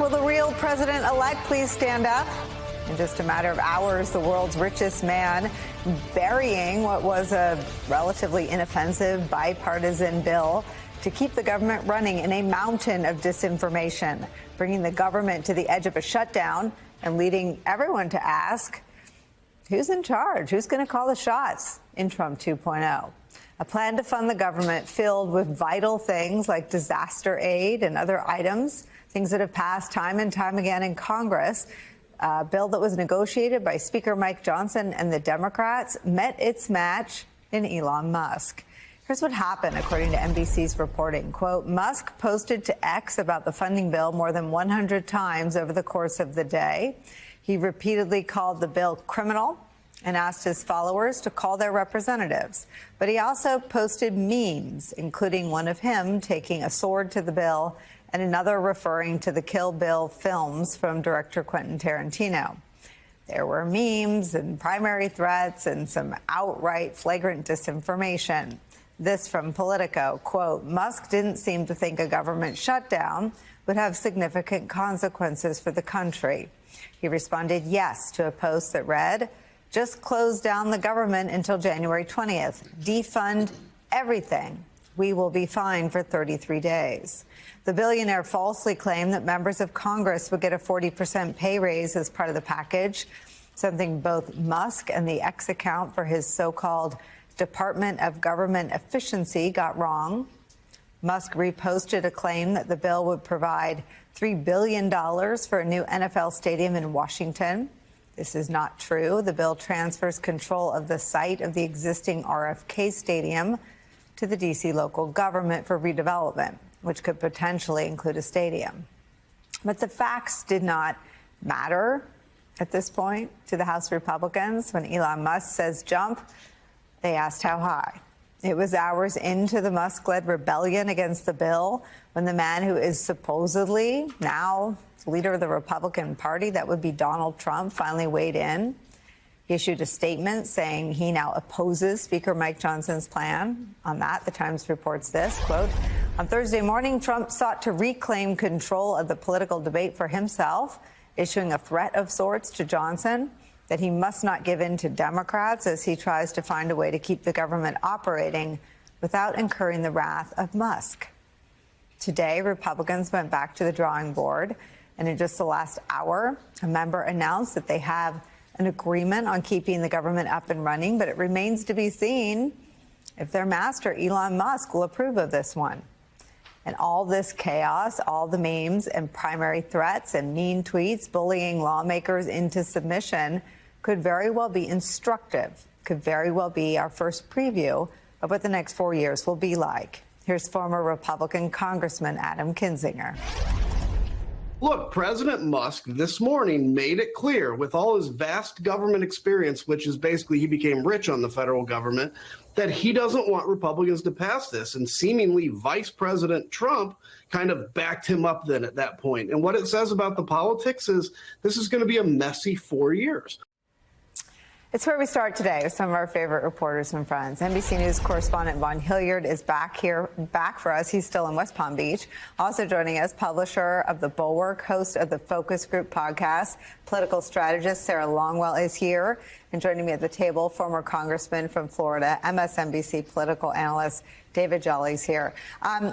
Will the real president-elect please stand up? In just a matter of hours, the world's richest man burying what was a relatively inoffensive bipartisan bill to keep the government running in a mountain of disinformation, bringing the government to the edge of a shutdown and leading everyone to ask, who's in charge? Who's going to call the shots in Trump 2.0? A plan to fund the government filled with vital things like disaster aid and other items, things that have passed time and time again in Congress. A bill that was negotiated by Speaker Mike Johnson and the Democrats met its match in Elon Musk. Here's what happened, according to NBC's reporting. Quote, Musk posted to X about the funding bill more than 100 times over the course of the day. He repeatedly called the bill criminal and asked his followers to call their representatives. But he also posted memes, including one of him taking a sword to the bill and another referring to the Kill Bill films from director Quentin Tarantino. There were memes and primary threats and some outright flagrant disinformation. This from Politico, quote, Musk didn't seem to think a government shutdown would have significant consequences for the country. He responded yes to a post that read, just close down the government until January 20th. Defund everything. We will be fine for 33 days. The billionaire falsely claimed that members of Congress would get a 40% pay raise as part of the package, something both Musk and the X account for his so-called Department of Government Efficiency got wrong. Musk reposted a claim that the bill would provide $3 billion for a new NFL stadium in Washington. This is not true. The bill transfers control of the site of the existing RFK Stadium to the D.C. local government for redevelopment, which could potentially include a stadium. But the facts did not matter at this point to the House Republicans. When Elon Musk says jump, they asked how high. It was hours into the Musk-led rebellion against the bill when the man who is supposedly now leader of the Republican Party, that would be Donald Trump, finally weighed in. He issued a statement saying he now opposes Speaker Mike Johnson's plan. On that, the Times reports this, quote, on Thursday morning, Trump sought to reclaim control of the political debate for himself, issuing a threat of sorts to Johnson that he must not give in to Democrats as he tries to find a way to keep the government operating without incurring the wrath of Musk. Today, Republicans went back to the drawing board, and in just the last hour, a member announced that they have an agreement on keeping the government up and running, but it remains to be seen if their master, Elon Musk, will approve of this one. And all this chaos, all the memes and primary threats and mean tweets bullying lawmakers into submission could very well be instructive, could very well be our first preview of what the next 4 years will be like. Here's former Republican Congressman Adam Kinzinger. Look, President Musk this morning made it clear with all his vast government experience, which is basically he became rich on the federal government, that he doesn't want Republicans to pass this. And seemingly Vice President Trump kind of backed him up then at that point. And what it says about the politics is this is going to be a messy 4 years. It's where we start today with some of our favorite reporters and friends. NBC News correspondent Vaughn Hilliard is back for us. He's still in West Palm Beach. Also joining us, publisher of The Bulwark, host of the Focus Group podcast, political strategist Sarah Longwell is here. And joining me at the table, former congressman from Florida, MSNBC political analyst David Jolly's here.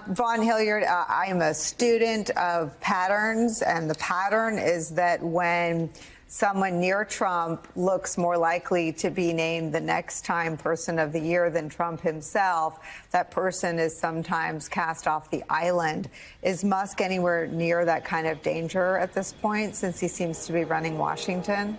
Vaughn Hilliard, I am a student of patterns, and the pattern is that when someone near Trump looks more likely to be named the next time person of the year than Trump himself, that person is sometimes cast off the island. Is Musk anywhere near that kind of danger at this point, since he seems to be running Washington?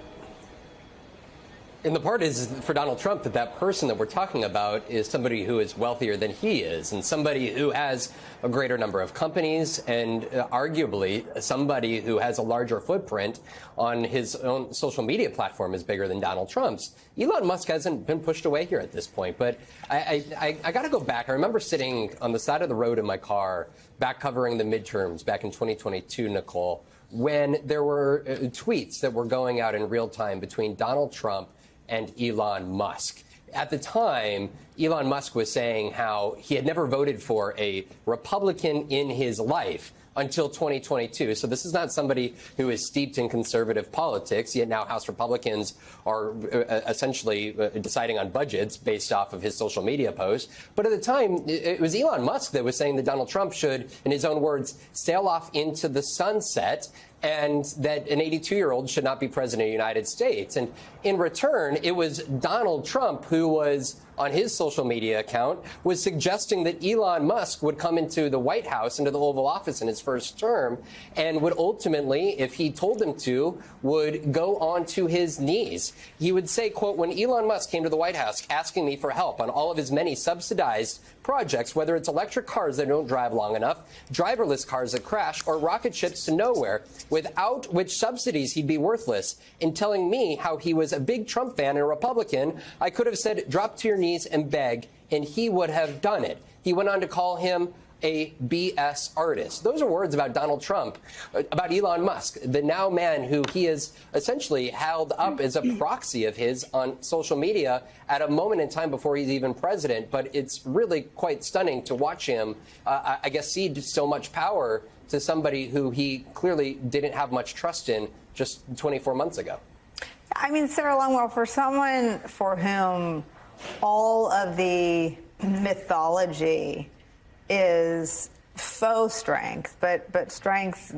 And the part is for Donald Trump that person that we're talking about is somebody who is wealthier than he is, and somebody who has a greater number of companies, and arguably somebody who has a larger footprint on his own social media platform is bigger than Donald Trump's. Elon Musk hasn't been pushed away here at this point, but I got to go back. I remember sitting on the side of the road in my car back covering the midterms back in 2022, Nicole, when there were tweets that were going out in real time between Donald Trump and Elon Musk. At the time, Elon Musk was saying how he had never voted for a Republican in his life, until 2022. So this is not somebody who is steeped in conservative politics, yet now House Republicans are essentially deciding on budgets based off of his social media posts. But at the time, it was Elon Musk that was saying that Donald Trump should, in his own words, sail off into the sunset, and that an 82-year-old should not be president of the United States. And in return, it was Donald Trump who was, on his social media account, was suggesting that Elon Musk would come into the White House, into the Oval Office in his first term, and would ultimately, if he told him to, would go onto his knees. He would say, quote, when Elon Musk came to the White House asking me for help on all of his many subsidized projects, whether it's electric cars that don't drive long enough, driverless cars that crash, or rocket ships to nowhere, without which subsidies he'd be worthless, in telling me how he was a big Trump fan and a Republican, I could have said, drop to your knees and beg, and he would have done it. He went on to call him a BS artist. Those are words about Donald Trump, about Elon Musk, the now man who he is essentially held up as a proxy of his on social media at a moment in time before he's even president. But it's really quite stunning to watch him, I guess, cede so much power to somebody who he clearly didn't have much trust in just 24 months ago. I mean, Sarah Longwell, for someone for whom all of the mythology is faux strength, but strength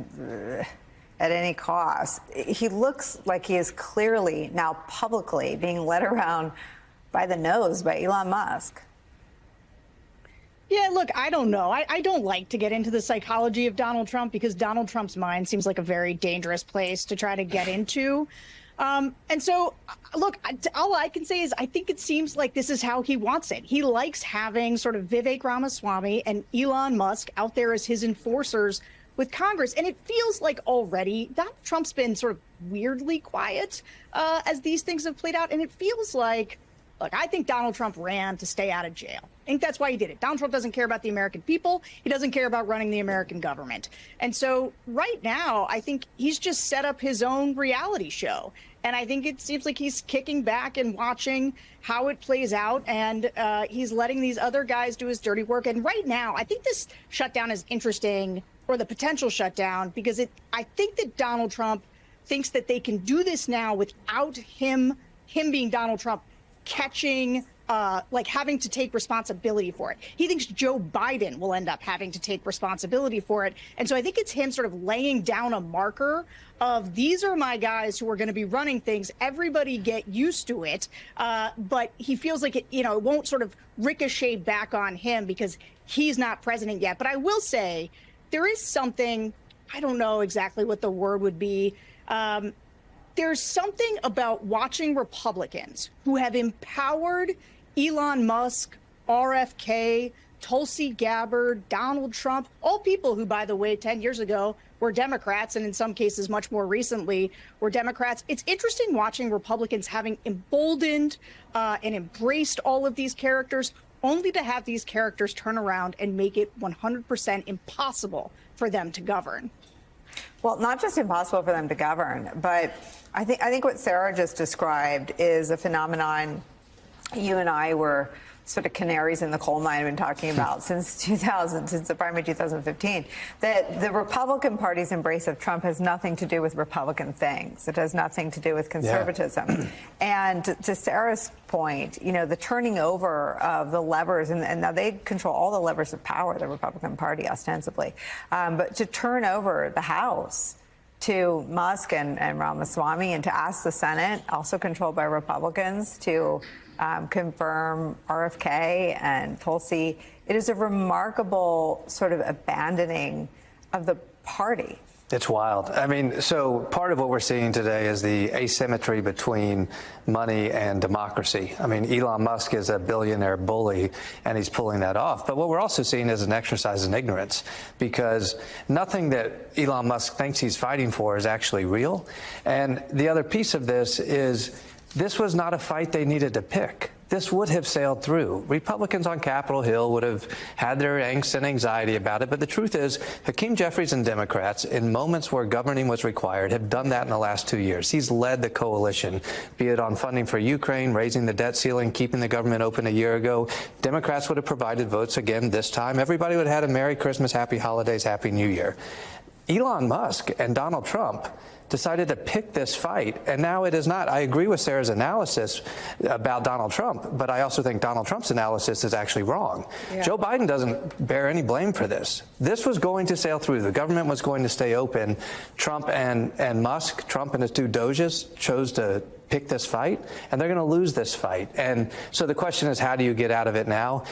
at any cost, he looks like he is clearly now publicly being led around by the nose by Elon Musk. Yeah, look, I don't know. I don't like to get into the psychology of Donald Trump because Donald Trump's mind seems like a very dangerous place to try to get into. And so, look, all I can say is I think it seems like this is how he wants it. He likes having sort of Vivek Ramaswamy and Elon Musk out there as his enforcers with Congress. And it feels like already Donald Trump's been sort of weirdly quiet as these things have played out. And it feels like, look, I think Donald Trump ran to stay out of jail. I think that's why he did it. Donald Trump doesn't care about the American people. He doesn't care about running the American government. And so right now, I think he's just set up his own reality show. And I think it seems like he's kicking back and watching how it plays out. And he's letting these other guys do his dirty work. And right now, I think this shutdown is interesting, or the potential shutdown, because I think that Donald Trump thinks that they can do this now without him being Donald Trump, catching, like having to take responsibility for it. He thinks Joe Biden will end up having to take responsibility for it. And so I think it's him sort of laying down a marker of these are my guys who are going to be running things. Everybody get used to it. But he feels like it, it won't sort of ricochet back on him because he's not president yet. But I will say there is something, I don't know exactly what the word would be. There's something about watching Republicans who have empowered Elon Musk, RFK, Tulsi Gabbard, Donald Trump, all people who, by the way, 10 years ago were Democrats, and in some cases much more recently were Democrats. It's interesting watching Republicans having emboldened and embraced all of these characters, only to have these characters turn around and make it 100% impossible for them to govern. Well, not just impossible for them to govern, but I think what Sarah just described is a phenomenon you and I were sort of canaries in the coal mine have been talking about since the primary 2015, that the Republican Party's embrace of Trump has nothing to do with Republican things. It has nothing to do with conservatism. Yeah. And to Sarah's point, the turning over of the levers, and now they control all the levers of power, the Republican Party, ostensibly, but to turn over the House to Musk and Ramaswamy, and to ask the Senate, also controlled by Republicans, to confirm RFK and Tulsi. It is a remarkable sort of abandoning of the party. It's wild. I mean, so part of what we're seeing today is the asymmetry between money and democracy. I mean, Elon Musk is a billionaire bully, and he's pulling that off. But what we're also seeing is an exercise in ignorance, because nothing that Elon Musk thinks he's fighting for is actually real. And the other piece of this is, this was not a fight they needed to pick. this would have sailed through. Republicans on Capitol Hill would have had their angst and anxiety about it. But the truth is, Hakeem Jeffries and Democrats, in moments where governing was required, have done that in the last 2 years. He's led the coalition, be it on funding for Ukraine, raising the debt ceiling, keeping the government open a year ago. Democrats would have provided votes again this time. Everybody would have had a Merry Christmas, Happy Holidays, Happy New Year. Elon Musk and Donald Trump decided to pick this fight, and now it is not. I agree with Sarah's analysis about Donald Trump, but I also think Donald Trump's analysis is actually wrong. Yeah. Joe Biden doesn't bear any blame for this. This was going to sail through. The government was going to stay open. Trump and Musk, Trump and his two Doges, chose to pick this fight, and they're going to lose this fight. And so the question is, how do you get out of it now?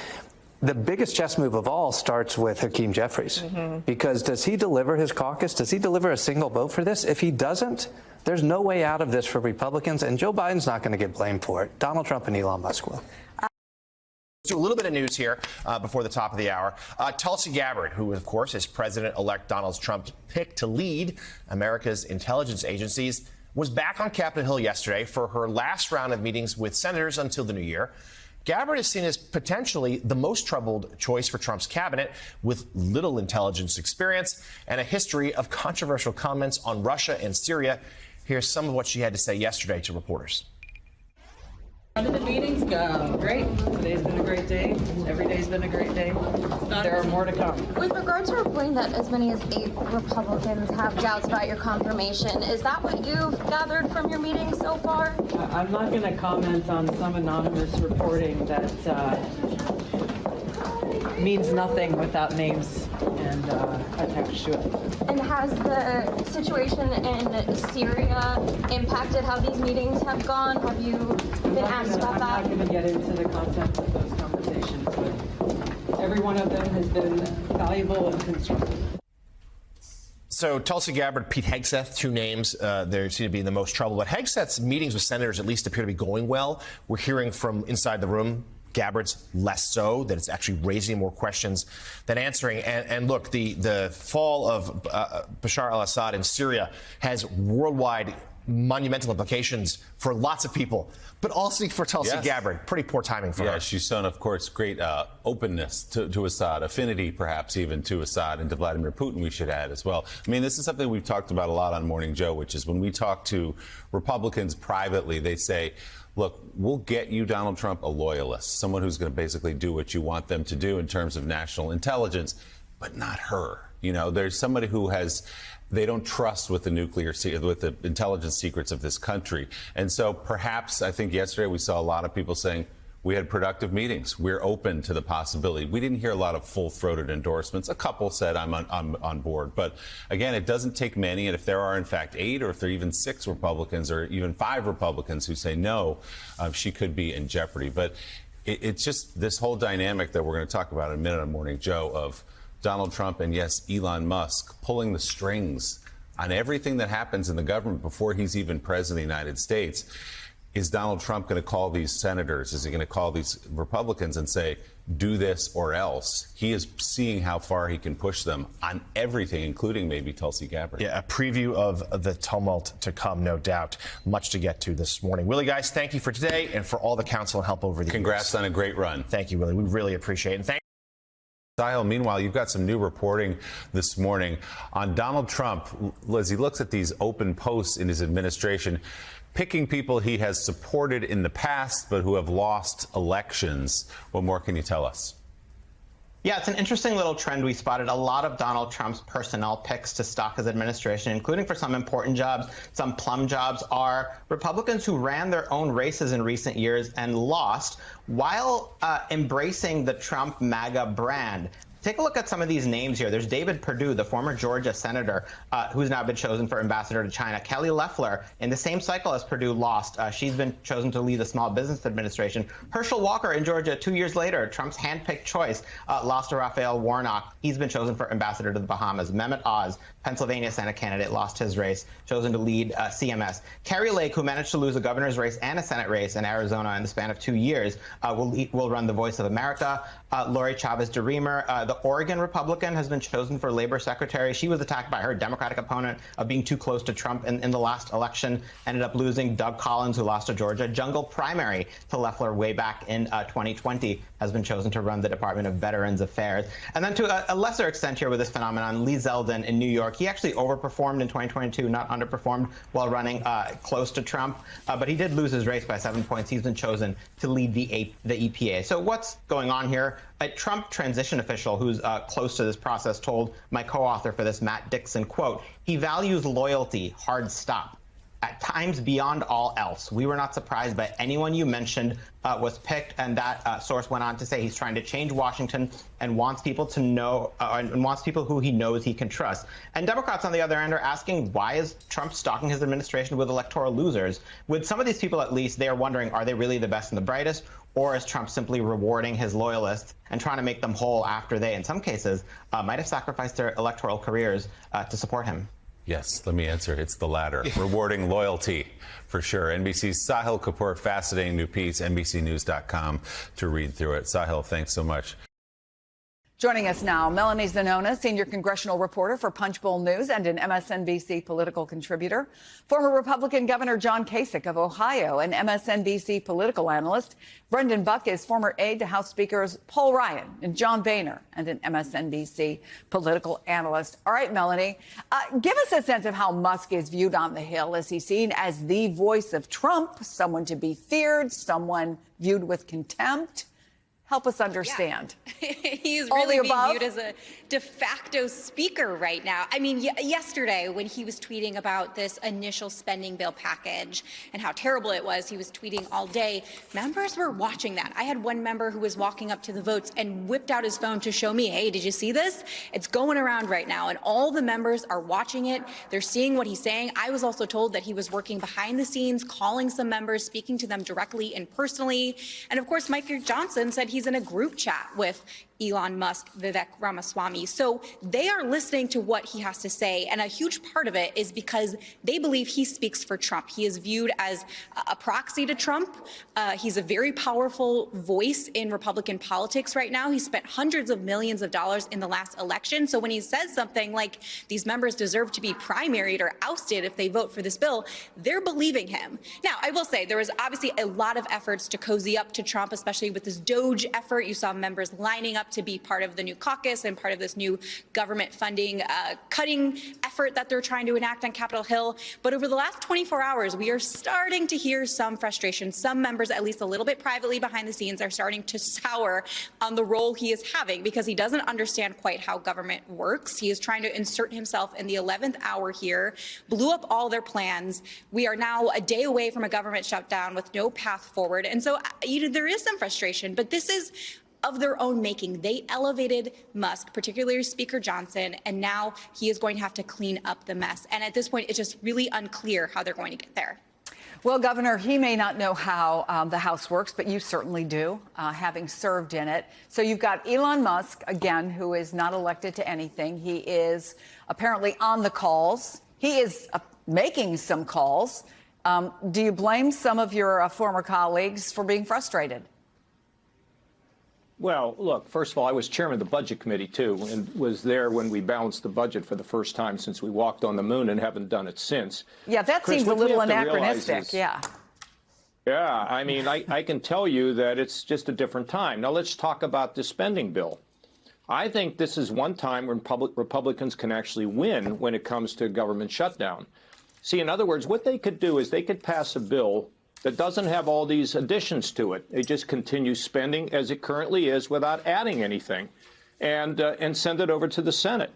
The biggest chess move of all starts with Hakeem Jeffries, because does he deliver his caucus? Does he deliver a single vote for this? If he doesn't, there's no way out of this for Republicans, and Joe Biden's not going to get blamed for it. Donald Trump and Elon Musk will. Let's do a little bit of news here before the top of the hour. Tulsi Gabbard, who, of course, is President-elect Donald Trump's pick to lead America's intelligence agencies, was back on Capitol Hill yesterday for her last round of meetings with senators until the new year. Gabbard is seen as potentially the most troubled choice for Trump's cabinet, with little intelligence experience and a history of controversial comments on Russia and Syria. Here's some of what she had to say yesterday to reporters. How did the meetings go? Great. Today's been a great day. Every day's been a great day. There are more to come. With regard to reporting that as many as 8 Republicans have doubts about your confirmation, is that what you've gathered from your meetings so far? I'm not going to comment on some anonymous reporting that means nothing without names and attached to it. And has the situation in Syria impacted how these meetings have gone? Have you been asked about that? I'm not going to get into the content of those conversations, but every one of them has been valuable and constructive. So Tulsi Gabbard, Pete Hegseth, two names they seem to be in the most trouble. But Hegseth's meetings with senators at least appear to be going well. We're hearing from inside the room, Gabbard's less so, that it's actually raising more questions than answering. And look, the fall of Bashar al-Assad in Syria has worldwide monumental implications for lots of people, but also for Tulsi Gabbard. Pretty poor timing for her. Yeah, she's shown, of course, great openness to Assad, affinity perhaps even to Assad and to Vladimir Putin, we should add as well. I mean, this is something we've talked about a lot on Morning Joe, which is when we talk to Republicans privately, they say, look, we'll get you, Donald Trump, a loyalist, someone who's going to basically do what you want them to do in terms of national intelligence, but not her. You know, there's somebody who they don't trust with the intelligence secrets of this country. And so perhaps, I think yesterday we saw a lot of people saying, we had productive meetings. We're open to the possibility. We didn't hear a lot of full-throated endorsements. A couple said, I'm on board. But again, it doesn't take many. And if there are, in fact, 8 or if there are even 6 Republicans or even 5 Republicans who say no, she could be in jeopardy. But it's just this whole dynamic that we're going to talk about in a minute on Morning Joe of Donald Trump and, yes, Elon Musk pulling the strings on everything that happens in the government before he's even president of the United States. Is Donald Trump going to call these senators? Is he going to call these Republicans and say, do this or else? He is seeing how far he can push them on everything, including maybe Tulsi Gabbard. Yeah, a preview of the tumult to come, no doubt. Much to get to this morning. Willie, guys, thank you for today and for all the counsel and help over the years. Congrats on a great run. Thank you, Willie. We really appreciate it. And Meanwhile, you've got some new reporting this morning on Donald Trump as he looks at these open posts in his administration, picking people he has supported in the past but who have lost elections. What more can you tell us? Yeah, it's an interesting little trend we spotted. A lot of Donald Trump's personnel picks to stock his administration, including for some important jobs, some plum jobs, are Republicans who ran their own races in recent years and lost while embracing the Trump MAGA brand. Take a look at some of these names here. There's David Perdue, the former Georgia senator, who's now been chosen for ambassador to China. Kelly Loeffler, in the same cycle as Perdue, lost. She's been chosen to lead the Small Business Administration. Herschel Walker in Georgia 2 years later, Trump's handpicked choice, lost to Raphael Warnock. He's been chosen for ambassador to the Bahamas. Mehmet Oz, Pennsylvania Senate candidate, lost his race, chosen to lead CMS. Kari Lake, who managed to lose a governor's race and a Senate race in Arizona in the span of 2 years, will run the Voice of America. Lori Chavez DeRemer, The Oregon Republican has been chosen for labor secretary. She was attacked by her Democratic opponent of being too close to Trump in the last election, ended up losing. Doug Collins, who lost to Georgia jungle primary to Loeffler way back in 2020, has been chosen to run the Department of Veterans Affairs. And then to a lesser extent here with this phenomenon, Lee Zeldin in New York, he actually overperformed in 2022, not underperformed while running close to Trump, but he did lose his race by 7 points. He's been chosen to lead the EPA. So what's going on here? A Trump transition official who's close to this process told my co-author for this, Matt Dixon, quote, "He values loyalty, hard stop. At times beyond all else. We were not surprised by anyone you mentioned was picked," and that source went on to say he's trying to change Washington and wants people to know and wants people who he knows he can trust. And Democrats on the other end are asking, why is Trump stocking his administration with electoral losers? With some of these people, at least, they are wondering, are they really the best and the brightest? Or is Trump simply rewarding his loyalists and trying to make them whole after they, in some cases, might have sacrificed their electoral careers to support him? Yes, let me answer. It's the latter. Rewarding loyalty, for sure. NBC's Sahil Kapoor, fascinating new piece, NBCnews.com to read through it. Sahil, thanks so much. Joining us now, Melanie Zanona, senior congressional reporter for Punchbowl News and an MSNBC political contributor. Former Republican Governor John Kasich of Ohio, an MSNBC political analyst. Brendan Buck is former aide to House Speakers Paul Ryan and John Boehner, and an MSNBC political analyst. All right, Melanie, give us a sense of how Musk is viewed on the Hill. Is he seen as the voice of Trump, someone to be feared, someone viewed with contempt? Help us understand. Yeah. He's really being viewed as a de facto speaker right now. I mean, yesterday when he was tweeting about this initial spending bill package and how terrible it was, he was tweeting all day. Members were watching that. I had one member who was walking up to the votes and whipped out his phone to show me, hey, did you see this? It's going around right now. And all the members are watching it. They're seeing what he's saying. I was also told that he was working behind the scenes, calling some members, speaking to them directly and personally. And of course, Mike Johnson said he's in a group chat with Elon Musk, Vivek Ramaswamy. So they are listening to what he has to say. And a huge part of it is because they believe he speaks for Trump. He is viewed as a proxy to Trump. He's a very powerful voice in Republican politics right now. He spent hundreds of millions of dollars in the last election. So when he says something like these members deserve to be primaried or ousted if they vote for this bill, they're believing him. Now, I will say there was obviously a lot of efforts to cozy up to Trump, especially with this Doge effort. You saw members lining up to be part of the new caucus and part of this new government funding cutting effort that they're trying to enact on Capitol Hill. But over the last 24 hours, we are starting to hear some frustration. Some members, at least a little bit privately behind the scenes, are starting to sour on the role he is having because he doesn't understand quite how government works. He is trying to insert himself in the 11th hour here, blew up all their plans. We are now a day away from a government shutdown with no path forward. And so, there is some frustration, but this is of their own making. They elevated Musk, particularly Speaker Johnson, and now he is going to have to clean up the mess. And at this point, it's just really unclear how they're going to get there. Well, Governor, he may not know how the House works, but you certainly do, having served in it. So you've got Elon Musk, again, who is not elected to anything. He is apparently on the calls. He is making some calls. Do you blame some of your former colleagues for being frustrated? Well, look, first of all, I was chairman of the Budget Committee, too, and was there when we balanced the budget for the first time since we walked on the moon and haven't done it since. Yeah, that Chris, seems a little anachronistic, yeah. Yeah, I mean, I can tell you that it's just a different time. Now, let's talk about the spending bill. I think this is one time when Republicans can actually win when it comes to government shutdown. See, in other words, what they could do is they could pass a bill that doesn't have all these additions to it. They just continue spending as it currently is without adding anything and send it over to the Senate.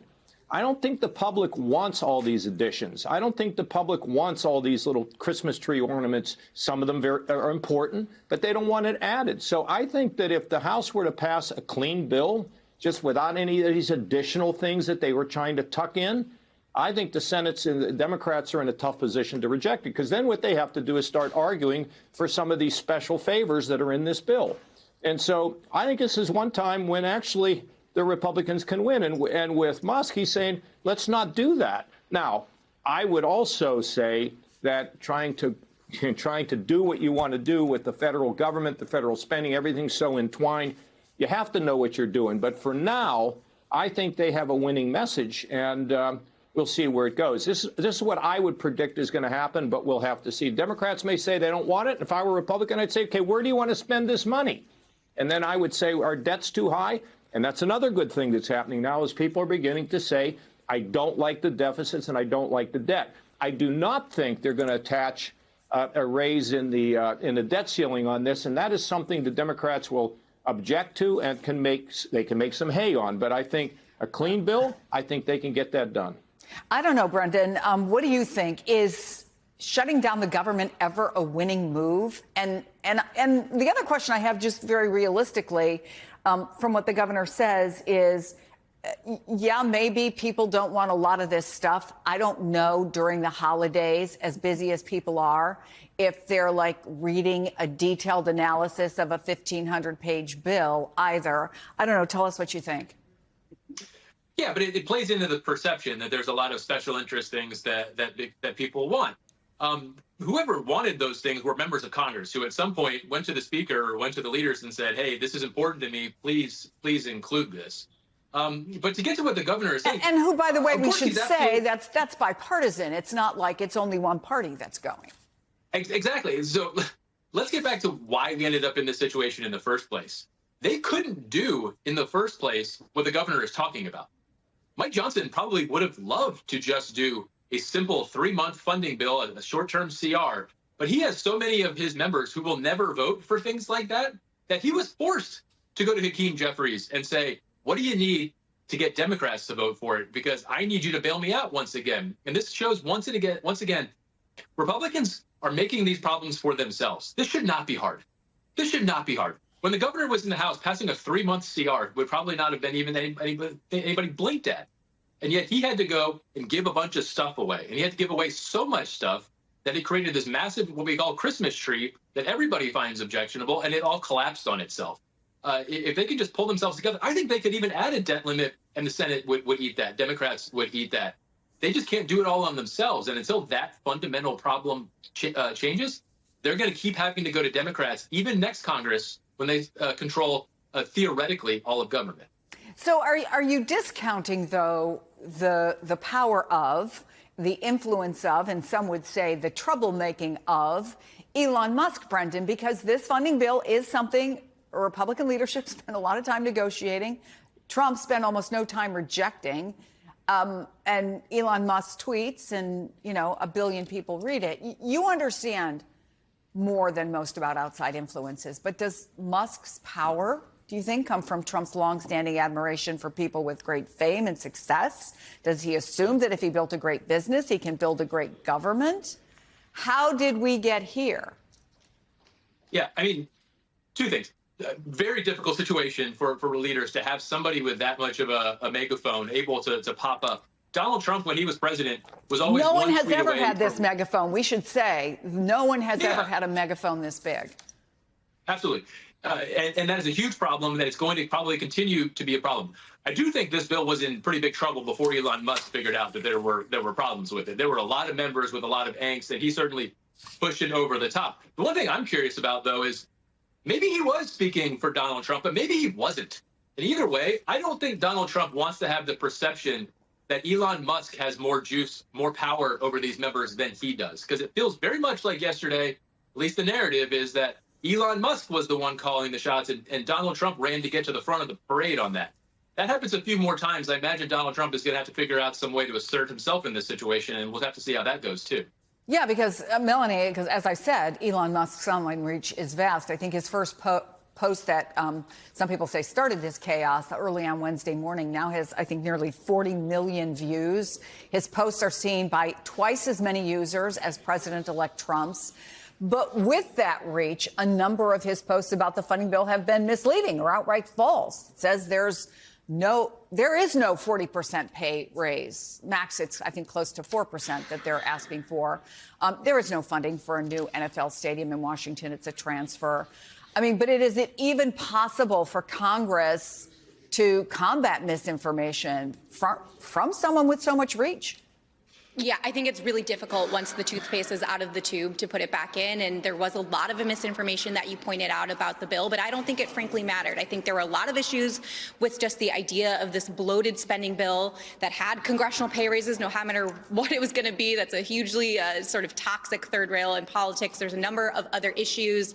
I don't think the public wants all these additions. I don't think the public wants all these little Christmas tree ornaments. Some of them are important, but they don't want it added. So I think that if the House were to pass a clean bill, just without any of these additional things that they were trying to tuck in, I think the Senate's and the Democrats are in a tough position to reject it, because then what they have to do is start arguing for some of these special favors that are in this bill. And so I think this is one time when actually the Republicans can win. And with Musk, he's saying, let's not do that. Now, I would also say that trying to do what you want to do with the federal government, the federal spending, everything's so entwined, you have to know what you're doing. But for now, I think they have a winning message, and we'll see where it goes. This is what I would predict is going to happen, but we'll have to see. Democrats may say they don't want it. If I were a Republican, I'd say, okay, where do you want to spend this money? And then I would say, our debt's too high. And that's another good thing that's happening now is people are beginning to say, I don't like the deficits and I don't like the debt. I do not think they're going to attach a raise in the debt ceiling on this, and that is something the Democrats will object to and can make some hay on. But I think a clean bill, I think they can get that done. I don't know, Brendan. What do you think? Is shutting down the government ever a winning move? And the other question I have, just very realistically, from what the governor says is, yeah, maybe people don't want a lot of this stuff. I don't know during the holidays, as busy as people are, if they're like reading a detailed analysis of a 1,500-page bill either. I don't know. Tell us what you think. Yeah, but it plays into the perception that there's a lot of special interest things that people want. Whoever wanted those things were members of Congress who at some point went to the speaker or went to the leaders and said, hey, this is important to me. Please include this. But to get to what the governor is saying. And who, by the way, we should say that's bipartisan. It's not like it's only one party that's going. Exactly. So let's get back to why we ended up in this situation in the first place. They couldn't do in the first place what the governor is talking about. Mike Johnson probably would have loved to just do a simple 3-month funding bill, a short-term CR. But he has so many of his members who will never vote for things like that he was forced to go to Hakeem Jeffries and say, what do you need to get Democrats to vote for it? Because I need you to bail me out once again. And this shows once again, Republicans are making these problems for themselves. This should not be hard. This should not be hard. When the governor was in the House, passing a 3-month CR would probably not have been even anybody blinked at. And yet he had to go and give a bunch of stuff away. And he had to give away so much stuff that he created this massive, what we call Christmas tree, that everybody finds objectionable, and it all collapsed on itself. If they could just pull themselves together, I think they could even add a debt limit, and the Senate would eat that. Democrats would eat that. They just can't do it all on themselves. And until that fundamental problem changes, they're going to keep having to go to Democrats, even next Congress, when they control, theoretically, all of government. So are you discounting, though, the power of, the influence of, and some would say the troublemaking of Elon Musk, Brendan, because this funding bill is something Republican leadership spent a lot of time negotiating. Trump spent almost no time rejecting. And Elon Musk tweets and, a billion people read it. You understand more than most about outside influences. But does Musk's power, do you think, come from Trump's longstanding admiration for people with great fame and success? Does he assume that if he built a great business, he can build a great government? How did we get here? Yeah, I mean, two things. Very difficult situation for leaders to have somebody with that much of a megaphone able to pop up. Donald Trump, when he was president, was always no one has ever had this megaphone. We should say no one has ever had a megaphone this big. Absolutely. And that is a huge problem that it's going to probably continue to be a problem. I do think this bill was in pretty big trouble before Elon Musk figured out that there were problems with it. There were a lot of members with a lot of angst, and he certainly pushed it over the top. The one thing I'm curious about, though, is maybe he was speaking for Donald Trump, but maybe he wasn't. And either way, I don't think Donald Trump wants to have the perception that Elon Musk has more juice, more power over these members than he does. Because it feels very much like yesterday, at least the narrative is that Elon Musk was the one calling the shots, and Donald Trump ran to get to the front of the parade on that. That happens a few more times. I imagine Donald Trump is going to have to figure out some way to assert himself in this situation, and we'll have to see how that goes, too. Yeah, because, Melanie, because as I said, Elon Musk's online reach is vast. I think his first post that some people say started this chaos early on Wednesday morning now has, I think, nearly 40 million views. His posts are seen by twice as many users as President-elect Trump's. But with that reach, a number of his posts about the funding bill have been misleading or outright false. It says there is no 40% pay raise. Max, it's, I think, close to 4% that they're asking for. There is no funding for a new NFL stadium in Washington. It's a transfer. I mean, but is it even possible for Congress to combat misinformation from someone with so much reach? Yeah, I think it's really difficult once the toothpaste is out of the tube to put it back in. And there was a lot of misinformation that you pointed out about the bill, but I don't think it frankly mattered. I think there were a lot of issues with just the idea of this bloated spending bill that had congressional pay raises, no matter what it was going to be. That's a hugely sort of toxic third rail in politics. There's a number of other issues.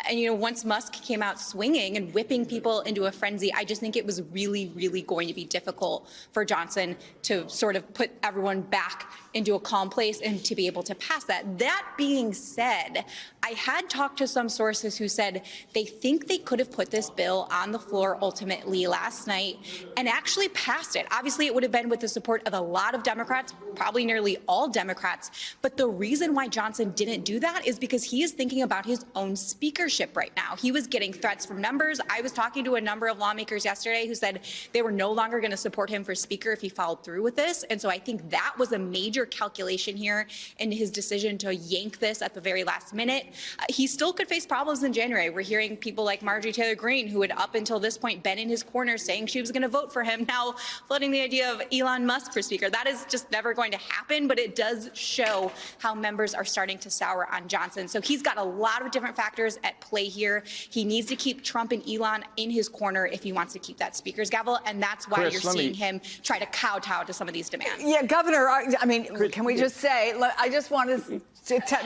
And, you know, once Musk came out swinging and whipping people into a frenzy, I just think it was really, really going to be difficult for Johnson to sort of put everyone back into a calm place and to be able to pass that. That being said, I had talked to some sources who said they think they could have put this bill on the floor ultimately last night and actually passed it. Obviously, it would have been with the support of a lot of Democrats, probably nearly all Democrats. But the reason why Johnson didn't do that is because he is thinking about his own speakership right now. He was getting threats from members. I was talking to a number of lawmakers yesterday who said they were no longer going to support him for speaker if he followed through with this. And so I think that was a major calculation here in his decision to yank this at the very last minute. He still could face problems in January. We're hearing people like Marjorie Taylor Greene, who had up until this point been in his corner saying she was going to vote for him, now floating the idea of Elon Musk for speaker. That is just never going to happen, but it does show how members are starting to sour on Johnson. So he's got a lot of different factors at play here. He needs to keep Trump and Elon in his corner if he wants to keep that speaker's gavel, and that's why you're seeing him try to kowtow to some of these demands. Yeah, Governor, I mean, can we just say, I just want to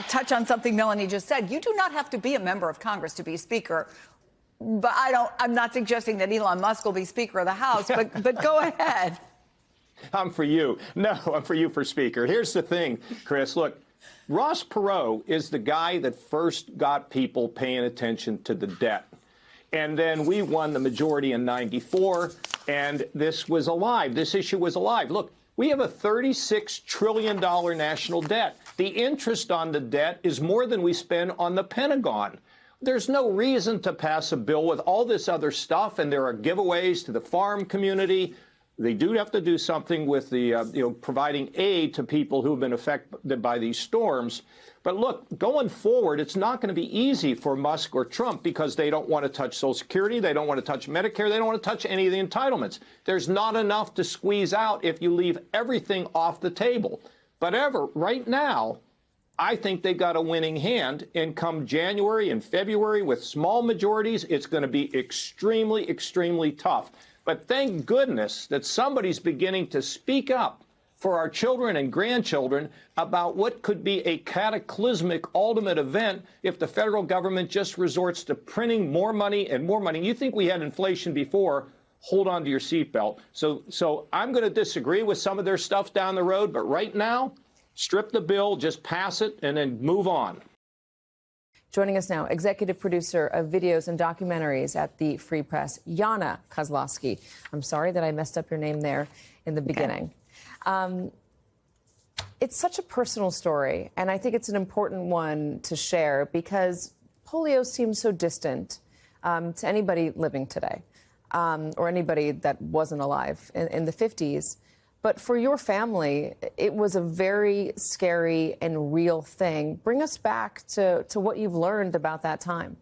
touch on something Melanie just said. You do not have to be a member of Congress to be Speaker. But I'm not suggesting that Elon Musk will be Speaker of the House, but go ahead. I'm for you. No, I'm for you for Speaker. Here's the thing, Chris. Look, Ross Perot is the guy that first got people paying attention to the debt. And then we won the majority in '94, and this was alive. This issue was alive. Look, we have a $36 trillion national debt. The interest on the debt is more than we spend on the Pentagon. There's no reason to pass a bill with all this other stuff, and there are giveaways to the farm community. They do have to do something with the, providing aid to people who have been affected by these storms. But look, going forward, it's not going to be easy for Musk or Trump because they don't want to touch Social Security. They don't want to touch Medicare. They don't want to touch any of the entitlements. There's not enough to squeeze out if you leave everything off the table. But right now, I think they got a winning hand. And come January and February with small majorities, it's going to be extremely, extremely tough. But thank goodness that somebody's beginning to speak up for our children and grandchildren about what could be a cataclysmic ultimate event if the federal government just resorts to printing more money and more money. You think we had inflation before? Hold on to your seatbelt. So I'm going to disagree with some of their stuff down the road, but right now, strip the bill, just pass it, and then move on. Joining us now, executive producer of videos and documentaries at the Free Press, Yana Kozlowski. I'm sorry that I messed up your name there in the beginning. It's such a personal story, and I think it's an important one to share because polio seems so distant to anybody living today or anybody that wasn't alive in the 50s. But for your family, it was a very scary and real thing. Bring us back to what you've learned about that time.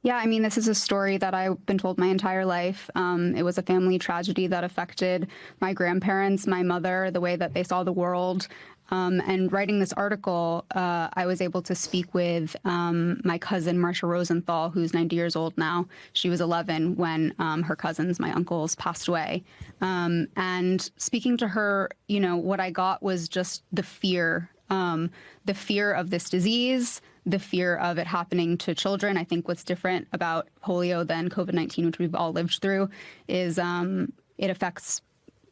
Yeah, I mean, this is a story that I've been told my entire life. It was a family tragedy that affected my grandparents, my mother, the way that they saw the world. And writing this article, I was able to speak with my cousin, Marcia Rosenthal, who's 90 years old now. She was 11 when her cousins, my uncles, passed away. And speaking to her, what I got was just the fear of this disease, the fear of it happening to children. I think what's different about polio than COVID-19, which we've all lived through, is it affects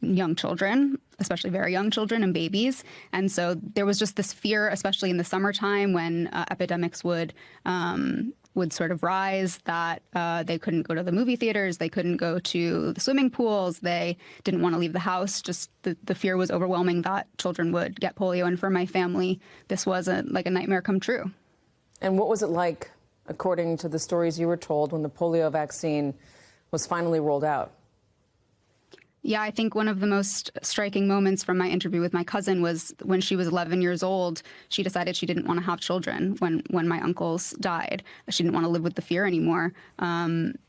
young children, especially very young children and babies. And so there was just this fear, especially in the summertime when epidemics would sort of rise, that they couldn't go to the movie theaters, they couldn't go to the swimming pools, they didn't want to leave the house. Just the fear was overwhelming that children would get polio. And for my family, this was like a nightmare come true. And what was it like, according to the stories you were told, when the polio vaccine was finally rolled out? Yeah, I think one of the most striking moments from my interview with my cousin was when she was 11 years old. She decided she didn't want to have children when my uncles died. She didn't want to live with the fear anymore.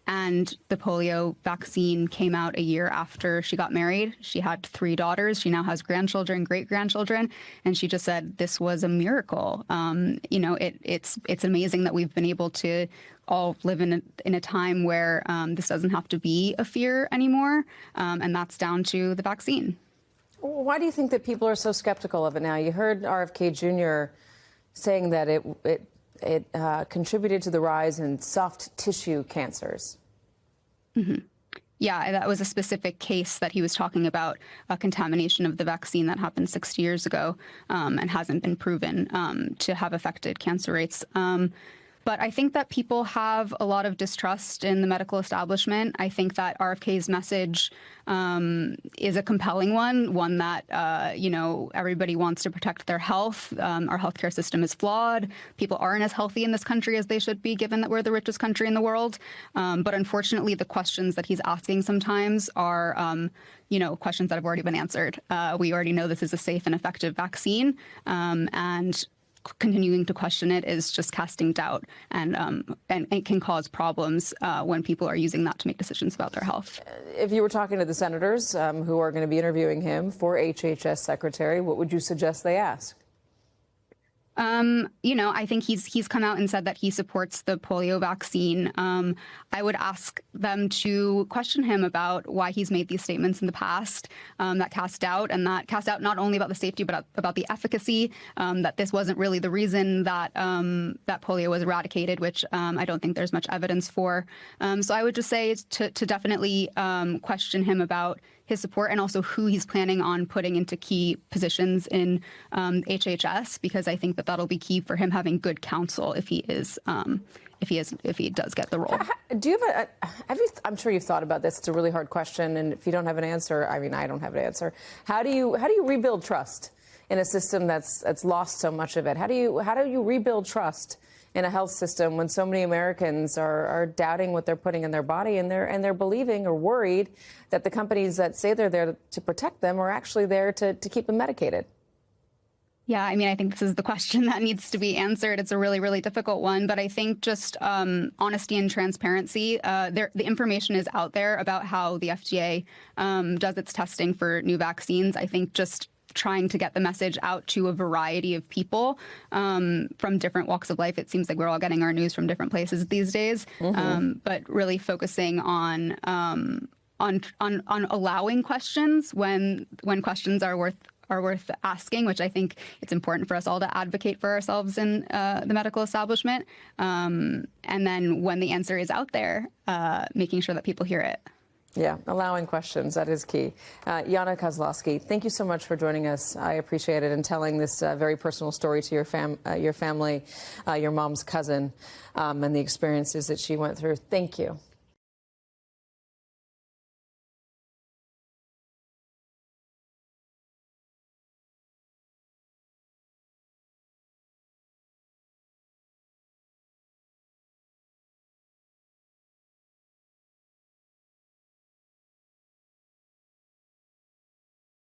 And the polio vaccine came out a year after she got married. She had 3 daughters. She now has grandchildren, great-grandchildren. And she just said this was a miracle. It's amazing that we've been able to all live in a time where this doesn't have to be a fear anymore, and that's down to the vaccine. Why do you think that people are so skeptical of it now? You heard RFK Jr. saying that it contributed to the rise in soft tissue cancers. Mm-hmm. Yeah, that was a specific case that he was talking about, a contamination of the vaccine that happened 60 years ago and hasn't been proven to have affected cancer rates. But I think that people have a lot of distrust in the medical establishment. I think that RFK's message is a compelling one that, everybody wants to protect their health. Our healthcare system is flawed. People aren't as healthy in this country as they should be, given that we're the richest country in the world. But unfortunately, the questions that he's asking sometimes are, questions that have already been answered. We already know this is a safe and effective vaccine. And continuing to question it is just casting doubt, and it can cause problems when people are using that to make decisions about their health. If you were talking to the senators who are going to be interviewing him for HHS secretary, what would you suggest they ask? I think he's come out and said that he supports the polio vaccine. I would ask them to question him about why he's made these statements in the past that cast doubt not only about the safety but about the efficacy, that this wasn't really the reason that that polio was eradicated, which I don't think there's much evidence for. So I would just say to definitely question him about his support and also who he's planning on putting into key positions in HHS, because I think that that'll be key for him having good counsel if he does get the role. Do you have I'm sure you've thought about this. It's a really hard question, and if you don't have an answer, I mean, I don't have an answer. How do you rebuild trust in a system that's lost so much of it? How do you rebuild trust in a health system when so many Americans are doubting what they're putting in their body, and they're believing or worried that the companies that say they're there to protect them are actually there to keep them medicated? Yeah, I mean, I think this is the question that needs to be answered. It's a really, really difficult one, but I think just honesty and transparency. The information is out there about how the FDA does its testing for new vaccines. I think just trying to get the message out to a variety of people from different walks of life. It seems like we're all getting our news from different places these days, but really focusing on allowing questions when questions are worth asking, which I think it's important for us all to advocate for ourselves in the medical establishment. And then when the answer is out there, making sure that people hear it. Yeah, allowing questions, that is key. Yana Kozlowski, thank you so much for joining us. I appreciate it, and telling this very personal story to your family, your mom's cousin, and the experiences that she went through. Thank you.